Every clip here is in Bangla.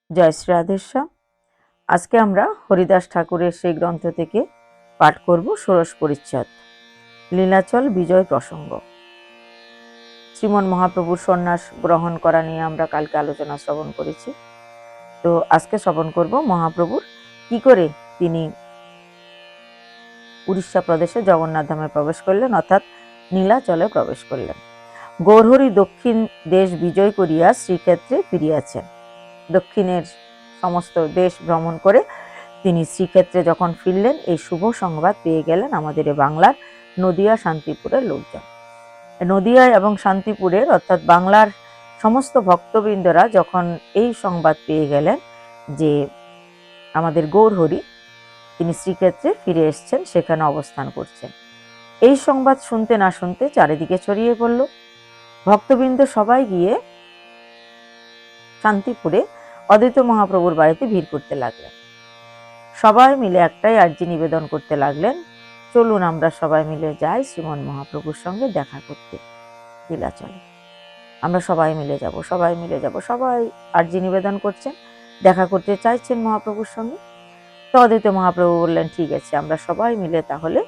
জয় শ্রী রাধেশ্যাম। আজকে আমরা হরিদাস ঠাকুরের সেই গ্রন্থ থেকে পাঠ করব ষোড়শ পরিচ্ছদ, লীলাচল বিজয় প্রসঙ্গ। শ্রীমন মহাপ্রভুর সন্ন্যাস গ্রহণ করা নিয়ে আমরা কালকে আলোচনা শ্রবণ করেছি। তো আজকে শ্রবণ করব মহাপ্রভুর কি করে তিনি উড়িষ্যা প্রদেশে জগন্নাথ ধামে প্রবেশ করলেন, অর্থাৎ নীলাচলে প্রবেশ করলেন। গৌরহরি দক্ষিণ দেশ বিজয় করিয়া শ্রীক্ষেত্রে ফিরিয়াছেন। দক্ষিণের সমস্ত দেশ ভ্রমণ করে তিনি শ্রীক্ষেত্রে যখন ফিরলেন, এই শুভ সংবাদ পেয়ে গেলেন আমাদের বাংলার নদিয়া শান্তিপুরের লোকজন। নদিয়া এবং শান্তিপুরের অর্থাৎ বাংলার সমস্ত ভক্তবৃন্দরা যখন এই সংবাদ পেয়ে গেলেন যে আমাদের গৌরহরি তিনি শ্রীক্ষেত্রে ফিরে এসছেন, সেখানে অবস্থান করছেন, এই সংবাদ শুনতে না শুনতে চারিদিকে ছড়িয়ে পড়ল। ভক্তবৃন্দ সবাই গিয়ে শান্তিপুরে অদ্বৈত মহাপ্রভুর বাড়িতে ভিড় করতে লাগলেন। সবাই মিলে একটাই আর্জি নিবেদন করতে লাগলেন, চলুন আমরা সবাই মিলে যাই শ্রীমন মহাপ্রভুর সঙ্গে দেখা করতে লীলাচলে। আমরা সবাই মিলে যাব, সবাই মিলে যাব, সবাই আর্জি নিবেদন করছেন, দেখা করতে চাইছেন মহাপ্রভুর সঙ্গে। তো অদ্বৈত মহাপ্রভু বললেন, ঠিক আছে, আমরা সবাই মিলে তাহলে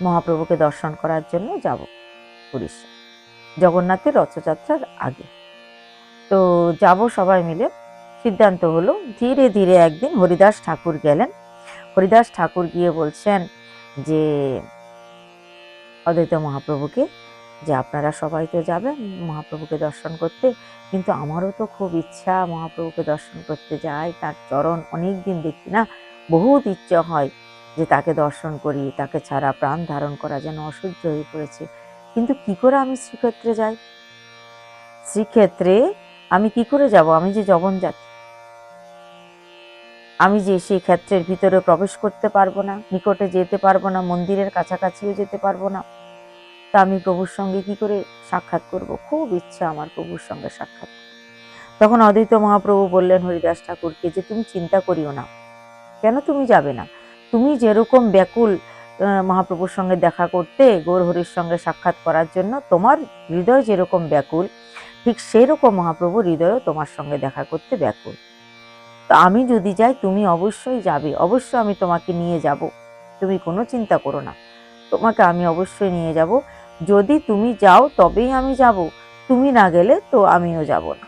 মহাপ্রভুকে দর্শন করার জন্য যাব উড়িষ্যা, জগন্নাথের রথযাত্রার আগে। তো যাব সবাই মিলে। সিদ্ধান্ত হলো। ধীরে ধীরে একদিন হরিদাস ঠাকুর গেলেন। হরিদাস ঠাকুর গিয়ে বলছেন যে অদ্বৈত মহাপ্রভুকে, যে আপনারা সবাই তো যাবেন মহাপ্রভুকে দর্শন করতে, কিন্তু আমারও তো খুব ইচ্ছা মহাপ্রভুকে দর্শন করতে যাই, তার চরণ অনেক দিন দেখি না, বহুত ইচ্ছা হয় যে তাকে দর্শন করি, তাকে ছাড়া প্রাণ ধারণ করা যেন অসহ্য হয়ে পড়েছে। কিন্তু কি করে আমি শ্রীক্ষেত্রে যাই? শ্রীক্ষেত্রে আমি কি করে যাব? আমি যে জবনজাতি, আমি যে সেই ক্ষেত্রের ভিতরে প্রবেশ করতে পারবো না, নিকটে যেতে পারবো না, মন্দিরের কাছাকাছিও যেতে পারবো না। তা আমি প্রভুর সঙ্গে কি করে সাক্ষাৎ করব? খুব ইচ্ছা আমার প্রভুর সঙ্গে সাক্ষাৎ। তখন অদ্বৈত মহাপ্রভু বললেন হরিদাস ঠাকুরকে যে তুমি চিন্তা করিও না। কেন তুমি যাবে না? তুমি যেরকম ব্যাকুল মহাপ্রভুর সঙ্গে দেখা করতে, গৌরহরির সঙ্গে সাক্ষাৎ করার জন্য, তোমার হৃদয় যেরকম ব্যাকুল, ঠিক সেরকম মহাপ্রভু হৃদয়ও তোমার সঙ্গে দেখা করতে ব্যাকুল। তো আমি যদি যাই, তুমি অবশ্যই যাবে, অবশ্যই আমি তোমাকে নিয়ে যাব, তুমি কোনো চিন্তা করো না, তোমাকে আমি অবশ্যই নিয়ে যাব। যদি তুমি যাও তবেই আমি যাব, তুমি না গেলে তো আমিও যাব না।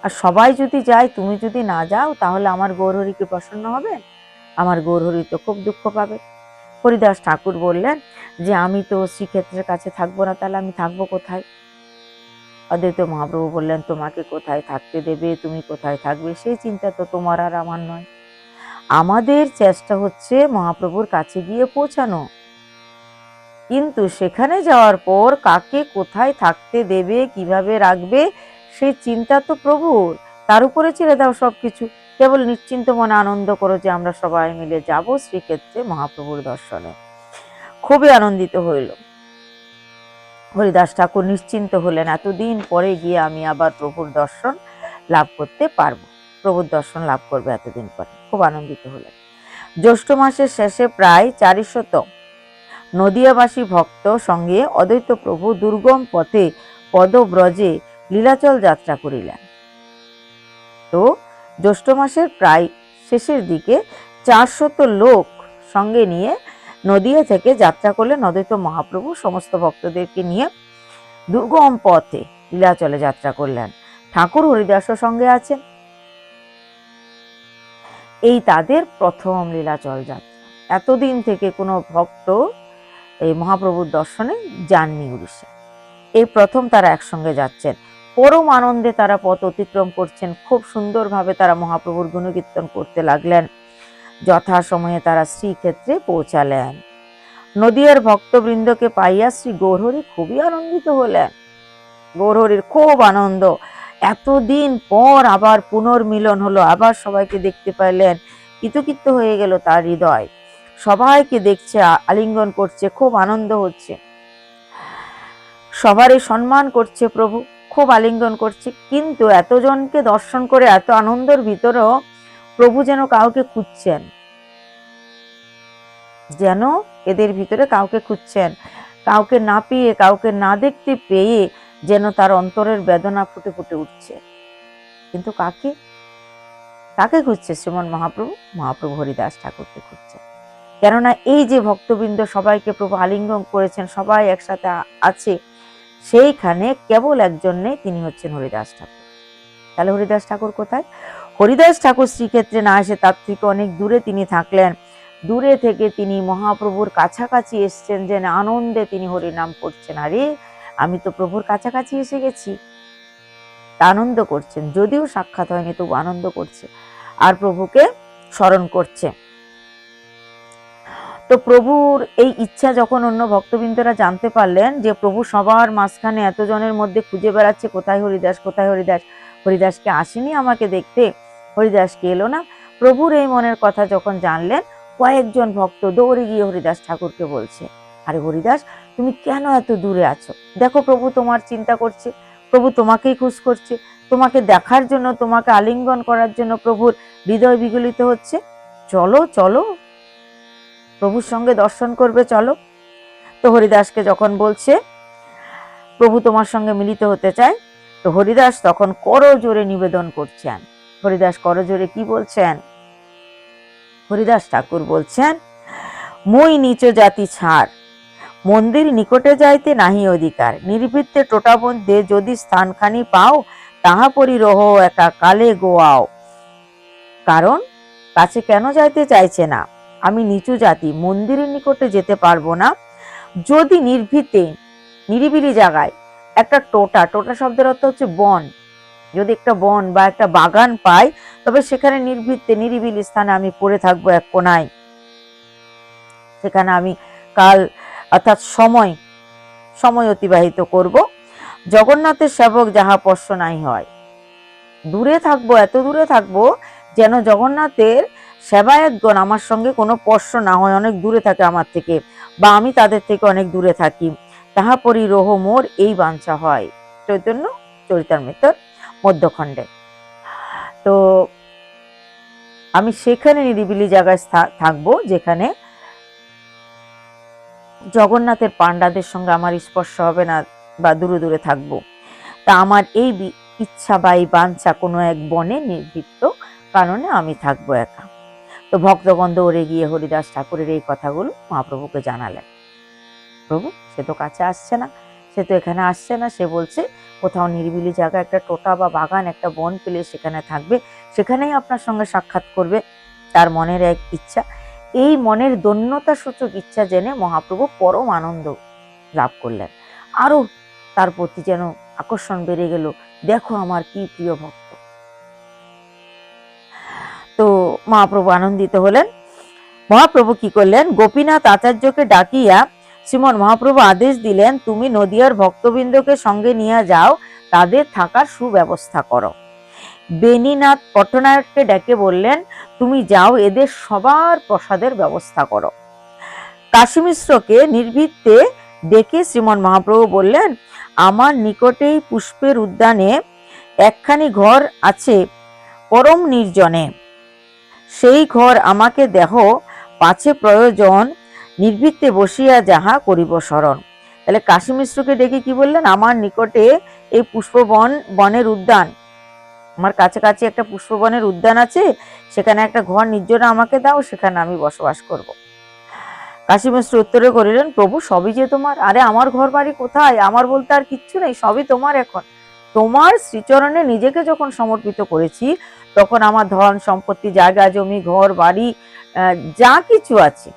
আর সবাই যদি যায়, তুমি যদি না যাও, তাহলে আমার গৌরহরি কি প্রসন্ন হবে? আমার গৌরহরি তো খুব দুঃখ পাবে। হরিদাস ঠাকুর বললেন যে আমি তো শ্রীক্ষেত্রের কাছে থাকবো না, তাহলে আমি থাকবো কোথায়? অদ্বৈত মহাপ্রভু বললেন, তোমাকে কোথায় থাকতে দেবে, তুমি কোথায় থাকবে, সেই চিন্তা তো তোমার আর আমার নয়। আমাদের চেষ্টা হচ্ছে মহাপ্রভুর কাছে গিয়ে পৌঁছানো, কিন্তু সেখানে যাওয়ার পর কাকে কোথায় থাকতে দেবে, কিভাবে রাখবে, সেই চিন্তা তো প্রভুর। তার উপরে ছেড়ে দাও সবকিছু, কেবল নিশ্চিন্ত মনে আনন্দ করো যে আমরা সবাই মিলে যাব শ্রীক্ষেত্রে মহাপ্রভুর দর্শনে। খুবই আনন্দিত হইল। হরিদাস ঠাকুর নিশ্চিন্ত হলেন, এতদিন পরে গিয়ে আমি আবার প্রভুর দর্শন লাভ করতে পারবো, প্রভুর দর্শন লাভ করবো এতদিন পরে। খুব আনন্দিত হলেন। জ্যৈষ্ঠ মাসের শেষে প্রায় 400 নদিয়াবাসী ভক্ত সঙ্গে অদ্বৈত প্রভু দুর্গম পথে পদব্রজে লীলাচল যাত্রা করিলেন। তো জ্যৈষ্ঠ মাসের প্রায় শেষের দিকে 400 লোক সঙ্গে নিয়ে নদিয়া থেকে যাত্রা করলেন অদ্বৈত মহাপ্রভু সমস্ত ভক্তদেরকে নিয়ে দুর্গম পথে লীলাচলে যাত্রা করলেন। ঠাকুর হরিদাসও সঙ্গে আছেন। এই তাদের প্রথম লীলাচল যাত্রা। এতদিন থেকে কোনো ভক্ত এই মহাপ্রভুর দর্শনে যাননি উড়িষ্যা, এই প্রথম তারা একসঙ্গে যাচ্ছেন। পরম আনন্দে তারা পথ অতিক্রম করছেন। খুব সুন্দরভাবে তারা মহাপ্রভুর গুণকীর্তন করতে লাগলেন। যথাসময়ে তারা শ্রীক্ষেত্রে পৌঁছালেন। নদিয়ার ভক্তবৃন্দকে পাইয়া শ্রী গৌরহরি খুবই আনন্দিত হলেন। গৌরহরির খুব আনন্দ, এতদিন পর আবার পুনর্মিলন হলো, আবার সবাইকে দেখতে পাইলেন। কৃতকৃত্য হয়ে গেল তার হৃদয়, সবাইকে দেখছে, আলিঙ্গন করছে, খুব আনন্দ হচ্ছে, সবারই সম্মান করছে প্রভু, খুব আলিঙ্গন করছে। কিন্তু এতজনকে দর্শন করে এত আনন্দের ভিতরেও প্রভু যেন কাউকে খুঁজছেন, যেন এদের ভিতরে কাউকে খুঁজছেন। কাউকে না পেয়ে, কাউকে না দেখতে পেয়ে যেন তার অন্তরের বেদনা ফুটে ফুটে উঠছে। কিন্তু কাকে কাকে খুঁজছে শ্রীমন মহাপ্রভু? মহাপ্রভু হরিদাস ঠাকুরকে খুঁজছে। কেননা এই যে ভক্তবৃন্দ সবাইকে প্রভু আলিঙ্গন করেছেন, সবাই একসাথে আছে, সেইখানে কেবল একজন নেই, তিনি হচ্ছেন হরিদাস ঠাকুর। তাহলে হরিদাস ঠাকুর কোথায়? হরিদাস ঠাকুর শ্রীক্ষেত্রে না এসে তার থেকে অনেক দূরে তিনি থাকলেন। দূরে থেকে তিনি মহাপ্রভুর কাছাকাছি এসছেন, যেন আনন্দে তিনি হরিনাম করছেন। আরে আমি তো প্রভুর কাছাকাছি এসে গেছি, আনন্দ করছেন। যদিও সাক্ষাৎ হয়নি তবু আনন্দ করছে আর প্রভুকে স্মরণ করছে। তো প্রভুর এই ইচ্ছা যখন অন্য ভক্তবৃন্দরা জানতে পারলেন যে প্রভু সবার মাঝখানে এতজনের মধ্যে খুঁজে বেড়াচ্ছে, কোথায় হরিদাস, কোথায় হরিদাস, হরিদাসকে আসেনি আমাকে দেখতে, হরিদাসকে এলো না, প্রভুর এই মনের কথা যখন জানলেন, কয়েকজন ভক্ত দৌড়ে গিয়ে হরিদাস ঠাকুরকে বলছে, আরে হরিদাস, তুমি কেন এত দূরে আছো? দেখো প্রভু তোমার চিন্তা করছে, প্রভু তোমাকেই খুশ করছে, তোমাকে দেখার জন্য, তোমাকে আলিঙ্গন করার জন্য প্রভুর হৃদয় বিগলিত হচ্ছে। চলো চলো, প্রভুর সঙ্গে দর্শন করবে, চলো। তো হরিদাসকে যখন বলছে প্রভু তোমার সঙ্গে মিলিত হতে চায়, তো হরিদাস তখন করজোরে নিবেদন করছেন। হরিদাস করজোরে কি বলছেন? হরিদাস ঠাকুর বলছেন, মই নিচ জাতি ছাড়, মন্দির নিকটে যাইতে নাহি অধিকার, নির্বৃত্তে টোটা মধ্যে যদি স্থানখানি পাও, তাহা পরি রহ একা কালে গোয়াও। কারণ কাছে কেন যাইতে চাইছে না? আমি নিচু জাতি, মন্দিরের নিকটে যেতে পারবো না। যদি নির্ভীতে, নিরিবিলি জায়গায় একটা টোটা, টোটা শব্দের অর্থ হচ্ছে বন, যদি একটা বন বা একটা বাগান পাই, তবে সেখানে নির্ভীতে নিরিবিলি স্থানে আমি পড়ে থাকবো এক কোনায়, সেখানে আমি কাল অর্থাৎ সময় অতিবাহিত করব। জগন্নাথের সেবক যাহা পোষ্য নাই হয়, দূরে থাকবো, এত দূরে থাকবো যেন জগন্নাথের সেবায়তগণ আমার সঙ্গে কোনো পোষ্য না হয়, অনেক দূরে থাকে আমার থেকে, বা আমি তাদের থেকে অনেক দূরে থাকি। তাহা পরি রোহ মোর, এই বাঞ্ছা হয়। চৈতন্য চরিতামৃতর মধ্যখণ্ডে। তো আমি সেখানে নিরিবিলি জায়গায় থাকবো, যেখানে জগন্নাথের পাণ্ডাদের সঙ্গে আমার স্পর্শ হবে না, বা দূরে দূরে থাকবো। তা আমার এই ইচ্ছা বা এই বাঞ্ছা কোনো এক বনে নির্বৃত্ত কারণে আমি থাকবো একা। তো ভক্তগণ দৌড়ে গিয়ে হরিদাস ঠাকুরের এই কথাগুলো মহাপ্রভুকে জানালেন। প্রভু, সে তো কাছে আসছে না, সে তো এখানে আসছে না, সে বলছে কোথাও নিরিবিলি জায়গা, একটা টোটা বা বাগান, একটা বন পেলে সেখানে থাকবে, সেখানেই আপনার সঙ্গে সাক্ষাৎ করবে, তার মনের এক ইচ্ছা। এই মনের দন্যতা সূচক ইচ্ছা জেনে মহাপ্রভু পরম আনন্দ লাভ করলেন। আরো তার প্রতি যেন আকর্ষণ বেড়ে গেল, দেখো আমার কি প্রিয় ভক্ত। তো মহাপ্রভু আনন্দিত হলেন। মহাপ্রভু কি করলেন? গোপীনাথ আচার্যকে ডাকিয়া শ্রীমন মহাপ্রভু আদেশ দিলেন, তুমি নদিয়ার ভক্তবৃন্দকে সঙ্গে নিয়ে যাও, তাদের থাকার সুব্যবস্থা করো। বেণীনাথ পট্টনায়ককে ডেকে বললেন, তুমি যাও, এদের সবার প্রসাদের ব্যবস্থা করো। কাশী মিশ্রকে নির্ভীতে ডেকে শ্রীমন মহাপ্রভু বললেন, আমার নিকটেই পুষ্পের উদ্যানে একখানি ঘর আছে পরম নির্জনে, সেই ঘর আমাকে দেহ, পাছে প্রয়োজন নির্ভীতে বসিয়া যাহা করিব স্মরণ। তাহলে কাশী মিশ্রকে ডেকে কি বললেন? আমার নিকটে এই পুষ্পবন, বনের উদ্যান, আমার কাছাকাছি একটা পুষ্পবনের উদ্যান আছে, সেখানে একটা ঘর নির্জনে আমাকে দাও, সেখানে আমি বসবাস করব। কাশী মিশ্র উত্তরে করিলেন, প্রভু সবই যে তোমার। আরে আমার ঘর বাড়ি কোথায়? আমার বলতে আর কিচ্ছু নেই, সবই তোমার। এখন তোমার শ্রীচরণে নিজেকে যখন সমর্পিত করেছি, তখন আমার ধন সম্পত্তি, জায়গা জমি, ঘর বাড়ি, যা কিছু আছে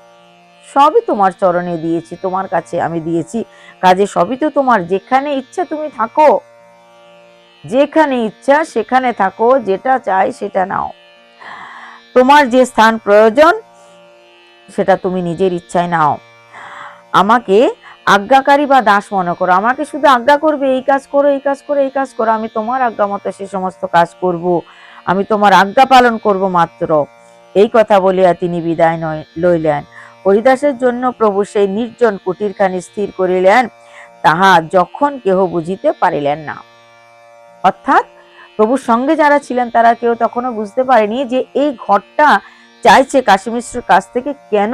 সবই তোমার চরণে দিয়েছি, তোমার কাছে আমি দিয়েছি, কাজে সবই তো তোমার। যেখানে ইচ্ছা তুমি থাকো, যেখানে ইচ্ছা সেখানে থাকো, যেটা চাই সেটা নাও, তোমার যে স্থান প্রয়োজন সেটা তুমি নিজের ইচ্ছায় নাও। আমাকে আজ্ঞাকারী বা দাস মনে করো, আমাকে শুধু আজ্ঞা করবে, এই কাজ করো, এই কাজ করো, এই কাজ করো, আমি তোমার আজ্ঞা মতো সে সমস্ত কাজ করব, আমি তোমার আজ্ঞা পালন করব মাত্র। এই কথা বলিয়া তিনি বিদায় লইলেন। হরিদাসের জন্য প্রভু সেই নির্জন কুটিরখানি স্থির করিলেন, তাহা যখন কেহ বুঝিতে পারিলেন না। অর্থাৎ প্রভুর সঙ্গে যারা ছিলেন তারা কেউ তখনও বুঝতে পারেনি যে এই ঘরটা চাইছে কাশী মিশ্রের কাছ থেকে। কেন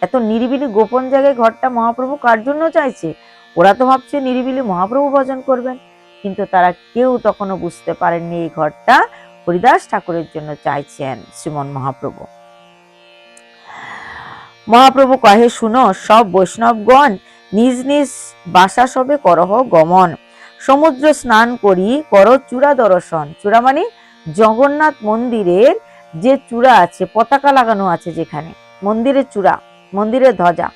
এত নিরিবিলি গোপন জায়গায় ঘরটা মহাপ্রভু কার জন্য চাইছে? ওরা তো ভাবছে নিরিবিলি মহাপ্রভু ভজন করবেন, কিন্তু তারা কেউ তখনও বুঝতে পারেননি এই ঘরটা হরিদাস ঠাকুরের জন্য চাইছেন শ্রীমন মহাপ্রভু। মহাপ্রভু কহে, শুনো সব বৈষ্ণবগণ, নিজ নিজ বাসা সবে করহ গমন, সমুদ্র স্নান করি কর চূড়া দর্শন। চূড়া মানে জগন্নাথ মন্দিরের যে চূড়া আছে, পতাকা লাগানো আছে যেখানে, মন্দিরের চূড়া, মন্দিরের ধ্বজা,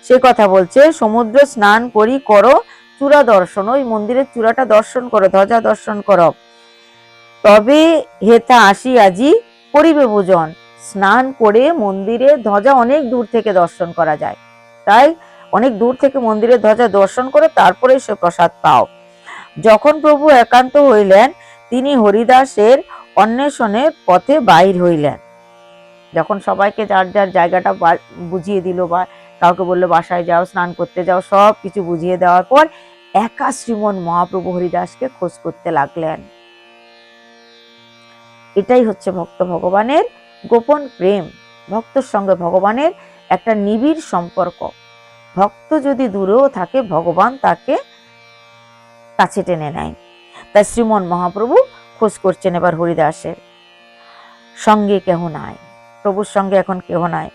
সে কথা বলছে। সমুদ্র স্নান করি করো চূড়া দর্শন, ওই মন্দিরের চূড়াটা দর্শন করো, ধ্বজা দর্শন করো। তবে হেথা আসি আজি করিবে ভোজন। স্নান করে মন্দিরের ধ্বজা অনেক দূর থেকে দর্শন করা যায়, তাই অনেক দূর থেকে মন্দিরের ধ্বজা দর্শন করে তারপরে সে প্রসাদ পাও। যখন প্রভু একান্ত হইলেন, তিনি হরিদাসের অন্বেষণে পথে বাহির হইলেন। যখন সবাইকে যার যার জায়গাটা বুঝিয়ে দিল, বা কাউকে বললো বাসায় যাও, স্নান করতে যাও, সব কিছু বুঝিয়ে দেওয়ার পর একা শ্রীমন মহাপ্রভু হরিদাসকে খোঁজ করতে লাগলেন। এটাই হচ্ছে ভক্ত ভগবানের গোপন প্রেম, ভক্তর সঙ্গে ভগবানের একটা নিবিড় সম্পর্ক। ভক্ত যদি দূরেও থাকে, ভগবান তাকে কাছে টেনে নেয়। তাই শ্রীমন মহাপ্রভু খোঁজ করছেন এবার হরিদাসের। সঙ্গে কেহ নাই, প্রভুর সঙ্গে এখন কেহ নাই।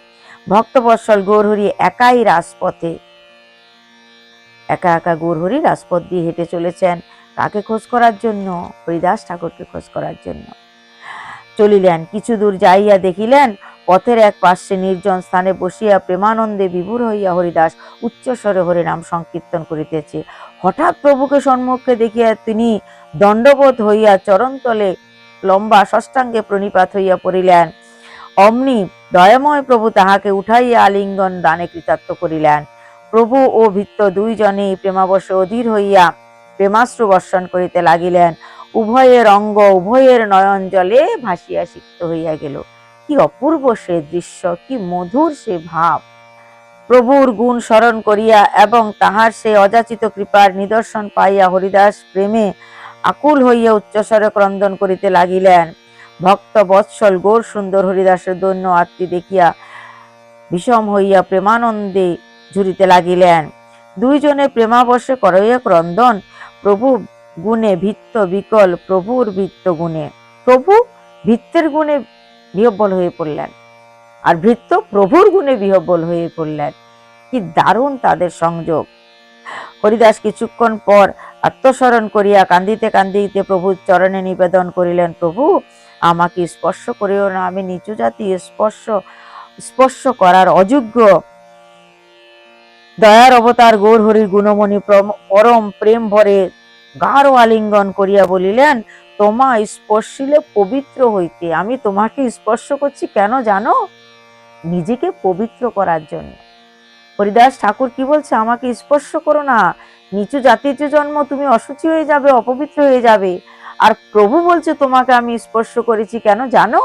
ভক্তবৎসল গৌরহরি একাই রাজপথে, একা একা গৌরহরি রাজপথ দিয়ে হেঁটে চলেছেন। কাকে খোঁজ করার জন্য? হরিদাস ঠাকুরকে খোঁজ করার জন্য। চলিলেন, কিছু দূর যাইয়া দেখিলেন পথের এক পার্শ্বে নির্জন স্থানে বসিয়া প্রেমানন্দে বিভোর হইয়া হরিদাস উচ্চস্বরে হরিনাম সংকীর্তন করিতেছে। হঠাৎ প্রভুকে সম্মুখে দেখিয়া তিনি দণ্ডবোধ হইয়া চরণতলে লম্বা ষষ্ঠাঙ্গে প্রণিপাত হইয়া পড়িলেন। অমনি দয়াময় প্রভু তাহাকে উঠাইয়া আলিঙ্গন দানে কৃতার্থ করিলেন। প্রভু ও ভৃত্য দুইজনেই প্রেমাবশে অধীর হইয়া প্রেমাশ্রু বর্ষণ করিতে লাগিলেন। উভয়ের অঙ্গ, উভয়ের নয়ন জলে ভাসিয়া সিক্ত হইয়া গেল। কি অপূর্ব সে দৃশ্য, কি মধুর সে ভাব! প্রভুর গুণ স্মরণ করিয়া এবং তাহার সে অযাচিত কৃপার নিদর্শন পাইয়া হরিদাস প্রেমে আকুল হইয়া উচ্চস্বরে ক্রন্দন করিতে লাগিলেন। ভক্ত বৎসল গৌর সুন্দর হরিদাসের দৈন্য আত্মী দেখিয়া বিষম হইয়া প্রেমানন্দে ঝুরিতে লাগিলেন। দুইজনে প্রেমাবশে করিয়া ক্রন্দন। প্রভু গুণে ভৃত্য বিকল, প্রভুর ভৃত্য গুণে, প্রভু ভৃত্যের গুণে বিহ্বল হয়ে পড়লেন, আর ভৃত্য প্রভুর গুণে বিহ্বল হয়ে পড়লেন। কি দারুণ তাদের সংযোগ! হরিদাস কিছুক্ষণ পর আত্মস্মরণ করিয়া কান্দিতে কান্দিতে প্রভুর চরণে নিবেদন করিলেন, প্রভু আমাকে স্পর্শ করিও না, আমি নিচু জাতি, স্পর্শ করার অযোগ্য। দয়ার অবতার গৌর হরির গুণমণি পরম প্রেম ভরে গাঢ় আলিঙ্গন করিয়া বলিলেন, তোমা স্পর্শিলে পবিত্র হইতে। আমি তোমাকে স্পর্শ করছি কেন জানো? নিজেকে পবিত্র করার জন্য। হরিদাস ঠাকুর কি বলছে? আমাকে স্পর্শ করো না, নিচু জাতিতে জন্ম, তুমি অশুচি হয়ে যাবে, অপবিত্র হয়ে যাবে। আর প্রভু বলছে তোমাকে আমি স্পর্শ করেছি কেন জানো?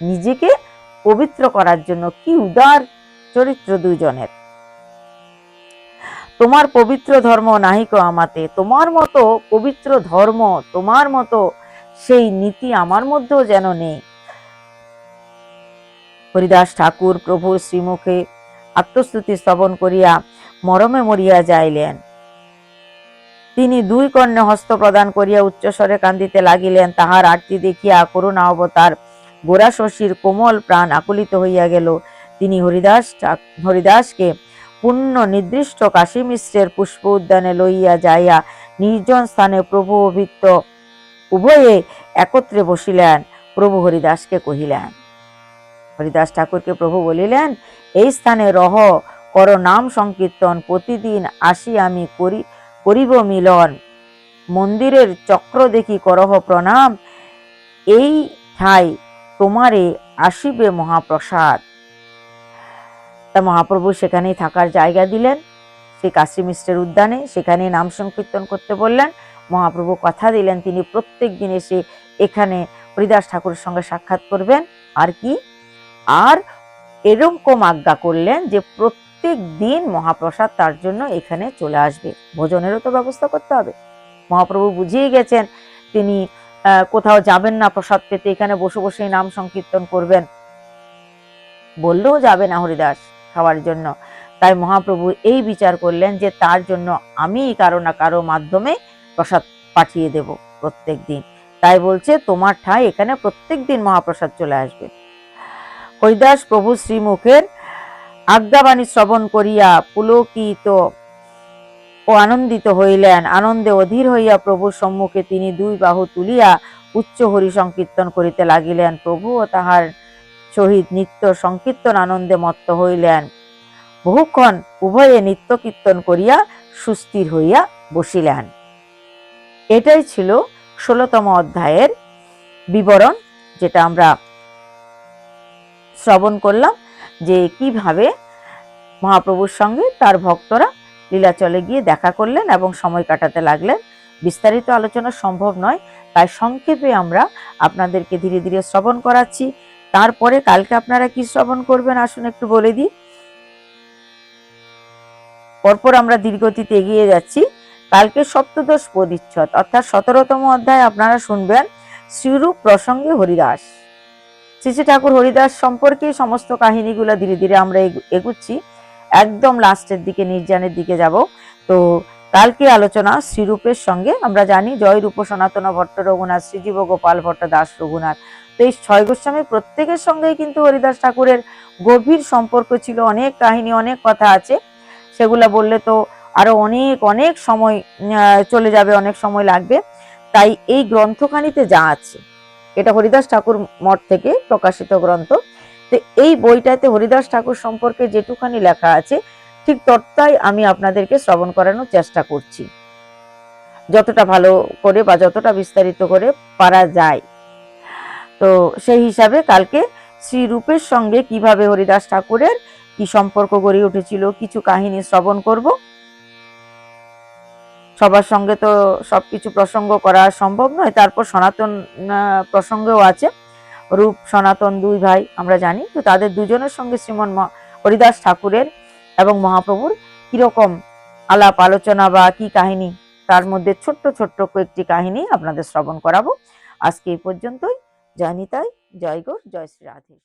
নিজেকে পবিত্র করার জন্য। কি উদার চরিত্র দুইজনের! তোমার পবিত্র ধর্ম নাহিক আমাতে, তোমার মতো পবিত্র ধর্ম, তোমার মতো সেই নীতি আমার মধ্যেও যেন নেই। হরিদাস ঠাকুর প্রভুর শ্রীমুখে আত্মস্তুতি স্তবন করিয়া মরমে মরিয়া যাইলেন। তিনি দুই কর্ণে হস্ত প্রদান করিয়া উচ্চস্বরে কান্দিতে লাগিলেন। তাহার আরতি দেখিয়া করুণা অবতার গোরা শশীর কোমল প্রাণ আকুলিত হইয়া গেল। তিনি হরিদাসকে পুণ্য নির্দিষ্ট কাশী মিশ্রের পুষ্প উদ্যানে লইয়া যাইয়া নির্জন স্থানে প্রভু ও ভৃত্য উভয়ে একত্রে বসিলেন। প্রভু হরিদাসকে কহিলেন, হরিদাস ঠাকুরকে প্রভু বলিলেন, এই স্থানে রহ, কর নাম সংকীর্তন, প্রতিদিন আসি আমি করিব মিলন। মন্দিরের চক্র দেখি করহ প্রণাম, এই ঠাই তোমারে আসিবে মহাপ্রসাদ। তা মহাপ্রভু সেখানেই থাকার জায়গা দিলেন, সেই কাশী মিশ্রের উদ্যানে, সেখানে নাম সংকীর্তন করতে বললেন। মহাপ্রভু কথা দিলেন তিনি প্রত্যেক দিন এসে এখানে হরিদাস ঠাকুরের সঙ্গে সাক্ষাৎ করবেন। আর কি, আর এরকম আজ্ঞা করলেন যে প্রত্যেক দিন মহাপ্রসাদ তার জন্য এখানে চলে আসবে। ভোজনেরও তো ব্যবস্থা করতে হবে। মহাপ্রভু বুঝিয়ে গেছেন তিনি কোথাও যাবেন না প্রসাদ পেতে, এখানে বসে বসেই নাম সংকীর্তন করবেন। বললেও যাবে না হরিদাস খাওয়ার জন্য, তাই মহাপ্রভু এই বিচার করলেন যে তার জন্য আমি কারো না কারো মাধ্যমে প্রসাদ পাঠিয়ে দেব প্রত্যেক দিন। তাই বলছে তোমার ঠাঁই এখানে প্রত্যেক দিন মহাপ্রসাদ চলে আসবে। হরিদাস প্রভু শ্রীমুখের আজ্ঞাবাণী শ্রবণ করিয়া পুলকিত ও আনন্দিত হইলেন। আনন্দে অধীর হইয়া প্রভুর সম্মুখে তিনি দুই বাহু তুলিয়া উচ্চ হরি সংকীর্তন করিতে লাগিলেন। প্রভু ও তাহার সহিত নিত্য সংকীর্তন আনন্দে মত্ত হইলেন। বহুক্ষণ উভয়ে নিত্য কীর্তন করিয়া সুস্থির হইয়া বসিলেন। এটাই ছিল 16তম অধ্যায়ের বিবরণ, যেটা আমরা শ্রবণ করলাম যে কিভাবে মহাপ্রভুর সঙ্গে তার ভক্তরা লীলাচলে গিয়ে দেখা করলেন এবং সময় কাটাতে লাগলেন। বিস্তারিত আলোচনা সম্ভব নয়, তাই সংক্ষেপে আমরা আপনাদেরকে ধীরে ধীরে শ্রবণ করাচ্ছি। তারপরে কালকে আপনারা কি শ্রবণ করবেন আসুন একটু বলে দিই। পরপর আমরা ধীরগতিতে এগিয়ে যাচ্ছি। কালকে সপ্তদশ পদিচ্ছদ অর্থাৎ 17তম অধ্যায় আপনারা শুনবেন শ্রীরূপ প্রসঙ্গে হরিদাস। শ্রী শ্রী ঠাকুর হরিদাস সম্পর্কে সমস্ত কাহিনীগুলো ধীরে ধীরে আমরা এগুচ্ছি, একদম লাস্টের দিকে নির্জানের দিকে যাব। তো কালকে আলোচনা শ্রীরূপের সঙ্গে। আমরা জানি জয় রূপ সনাতন ভট্ট রঘুনাথ, শ্রীজীব গোপাল ভট্ট দাস রঘুনাথ। তো এই 6 গোস্বামী প্রত্যেকের সঙ্গেই কিন্তু হরিদাস ঠাকুরের গভীর সম্পর্ক ছিল। অনেক কাহিনী, অনেক কথা আছে, সেগুলা বললে তো আরো অনেক অনেক সময় চলে যাবে, অনেক সময় লাগবে। তাই এই গ্রন্থখানিতে যা আছে, এটা হরিদাস ঠাকুর মঠ থেকে প্রকাশিত গ্রন্থ, তো এই বইটাতে হরিদাস ঠাকুর সম্পর্কে যেটুখানি লেখা আছে ঠিক ততটাই আমি আপনাদেরকে শ্রবণ করানোর চেষ্টা করছি, যতটা ভালো করে বা যতটা বিস্তারিত করে পারা যায়। তো সেই হিসাবে কালকে শ্রীরূপের সঙ্গে কিভাবে হরিদাস ঠাকুরের কি সম্পর্ক গড়ে উঠেছিল কিছু কাহিনী শ্রবণ করব। সবার সঙ্গে তো সবকিছু প্রসঙ্গ করা সম্ভব নয়। তারপর সনাতন প্রসঙ্গও আছে। রূপ সনাতন দুই ভাই আমরা জানি, তো তাদের দুজনের সঙ্গে শ্রীমন হরিদাস ঠাকুরের এবং মহাপ্রভুর কিরকম আলাপ আলোচনা বা কি কাহিনী, তার মধ্যে ছোট্ট ছোট্ট কয়েকটি কাহিনী আপনাদের শ্রবণ করাবো। আজকে এই পর্যন্তই। জয় নিতাই, জয় গৌর, জয় শ্রী রাধে।